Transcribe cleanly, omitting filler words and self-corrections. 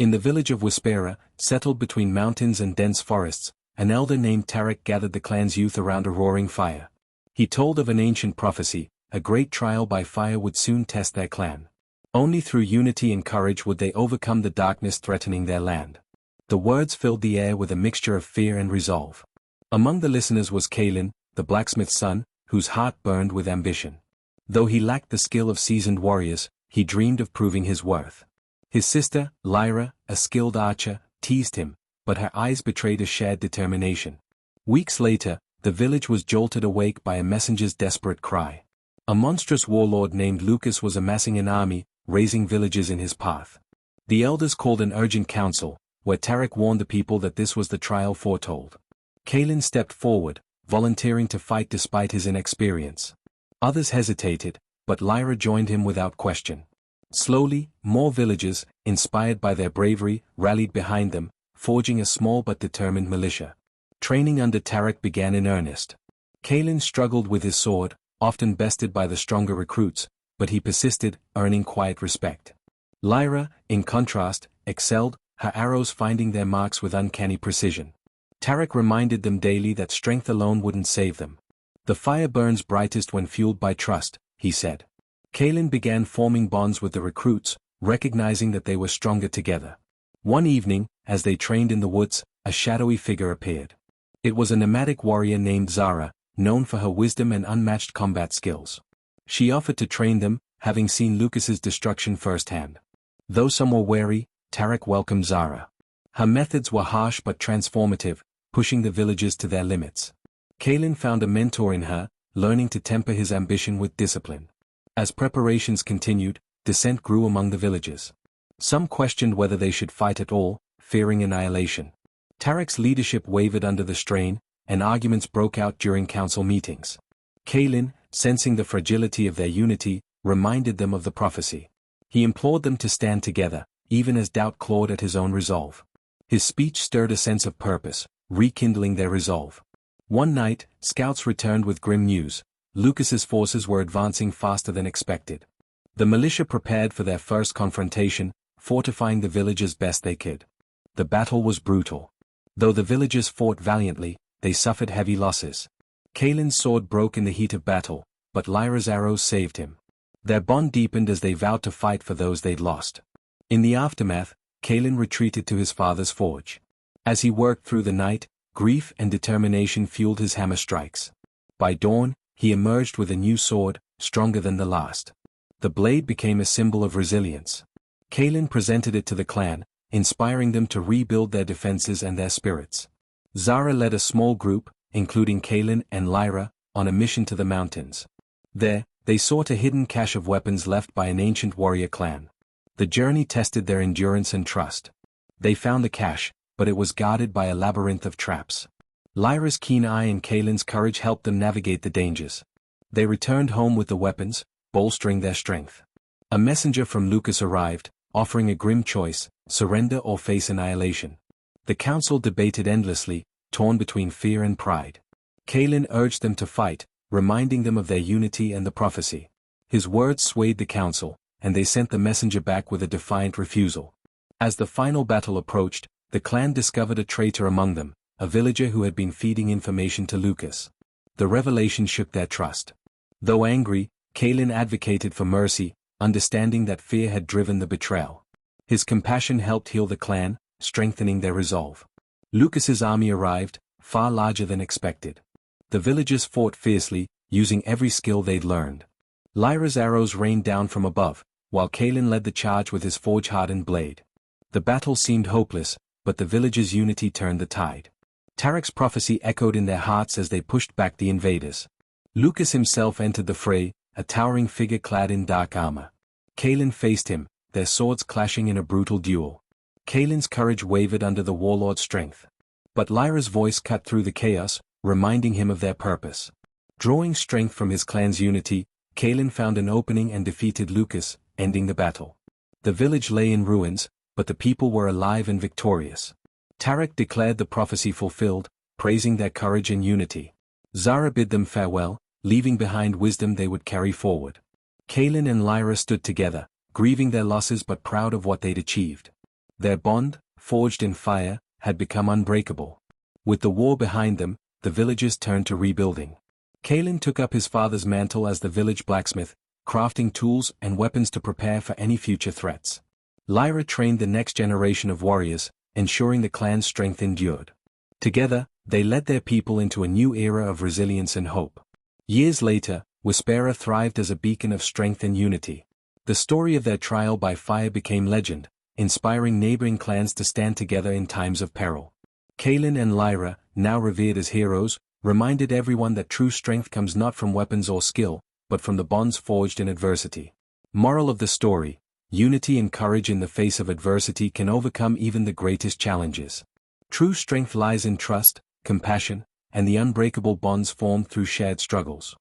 In the village of Wispera, settled between mountains and dense forests, an elder named Tarek gathered the clan's youth around a roaring fire. He told of an ancient prophecy: a great trial by fire would soon test their clan. Only through unity and courage would they overcome the darkness threatening their land. The words filled the air with a mixture of fear and resolve. Among the listeners was Kalin, the blacksmith's son, whose heart burned with ambition. Though he lacked the skill of seasoned warriors, he dreamed of proving his worth. His sister, Lyra, a skilled archer, teased him, but her eyes betrayed a shared determination. Weeks later, the village was jolted awake by a messenger's desperate cry. A monstrous warlord named Lucas was amassing an army, raising villages in his path. The elders called an urgent council, where Tarek warned the people that this was the trial foretold. Kalin stepped forward, volunteering to fight despite his inexperience. Others hesitated, but Lyra joined him without question. Slowly, more villagers, inspired by their bravery, rallied behind them, forging a small but determined militia. Training under Tarek began in earnest. Kalin struggled with his sword, often bested by the stronger recruits, but he persisted, earning quiet respect. Lyra, in contrast, excelled, her arrows finding their marks with uncanny precision. Tarek reminded them daily that strength alone wouldn't save them. The fire burns brightest when fueled by trust, he said. Kalin began forming bonds with the recruits, recognizing that they were stronger together. One evening, as they trained in the woods, a shadowy figure appeared. It was a nomadic warrior named Zara, known for her wisdom and unmatched combat skills. She offered to train them, having seen Lucas's destruction firsthand. Though some were wary, Tarek welcomed Zara. Her methods were harsh but transformative, pushing the villagers to their limits. Kalin found a mentor in her, learning to temper his ambition with discipline. As preparations continued, dissent grew among the villagers. Some questioned whether they should fight at all, fearing annihilation. Tarek's leadership wavered under the strain, and arguments broke out during council meetings. Kalin, sensing the fragility of their unity, reminded them of the prophecy. He implored them to stand together, even as doubt clawed at his own resolve. His speech stirred a sense of purpose, rekindling their resolve. One night, scouts returned with grim news: Lucas's forces were advancing faster than expected. The militia prepared for their first confrontation, fortifying the village as best they could. The battle was brutal. Though the villagers fought valiantly, they suffered heavy losses. Kalin's sword broke in the heat of battle, but Lyra's arrows saved him. Their bond deepened as they vowed to fight for those they'd lost. In the aftermath, Kalin retreated to his father's forge. As he worked through the night, grief and determination fueled his hammer strikes. By dawn, he emerged with a new sword, stronger than the last. The blade became a symbol of resilience. Kalin presented it to the clan, inspiring them to rebuild their defenses and their spirits. Zara led a small group, including Kalin and Lyra, on a mission to the mountains. There, they sought a hidden cache of weapons left by an ancient warrior clan. The journey tested their endurance and trust. They found the cache, but it was guarded by a labyrinth of traps. Lyra's keen eye and Kalin's courage helped them navigate the dangers. They returned home with the weapons, bolstering their strength. A messenger from Lucas arrived, offering a grim choice: surrender or face annihilation. The council debated endlessly, torn between fear and pride. Kalin urged them to fight, reminding them of their unity and the prophecy. His words swayed the council, and they sent the messenger back with a defiant refusal. As the final battle approached, the clan discovered a traitor among them, a villager who had been feeding information to Lucas. The revelation shook their trust. Though angry, Kalin advocated for mercy, understanding that fear had driven the betrayal. His compassion helped heal the clan, strengthening their resolve. Lucas's army arrived, far larger than expected. The villagers fought fiercely, using every skill they'd learned. Lyra's arrows rained down from above, while Kalin led the charge with his forge-hardened blade. The battle seemed hopeless, but the villagers' unity turned the tide. Tarek's prophecy echoed in their hearts as they pushed back the invaders. Lucas himself entered the fray, a towering figure clad in dark armor. Kalin faced him, their swords clashing in a brutal duel. Kalin's courage wavered under the warlord's strength. But Lyra's voice cut through the chaos, reminding him of their purpose. Drawing strength from his clan's unity, Kalin found an opening and defeated Lucas, ending the battle. The village lay in ruins, but the people were alive and victorious. Tarek declared the prophecy fulfilled, praising their courage and unity. Zara bid them farewell, leaving behind wisdom they would carry forward. Kalin and Lyra stood together, grieving their losses but proud of what they'd achieved. Their bond, forged in fire, had become unbreakable. With the war behind them, the villagers turned to rebuilding. Kalin took up his father's mantle as the village blacksmith, crafting tools and weapons to prepare for any future threats. Lyra trained the next generation of warriors, ensuring the clan's strength endured. Together, they led their people into a new era of resilience and hope. Years later, Whisperer thrived as a beacon of strength and unity. The story of their trial by fire became legend, inspiring neighboring clans to stand together in times of peril. Kalin and Lyra, now revered as heroes, reminded everyone that true strength comes not from weapons or skill, but from the bonds forged in adversity. Moral of the story: unity and courage in the face of adversity can overcome even the greatest challenges. True strength lies in trust, compassion, and the unbreakable bonds formed through shared struggles.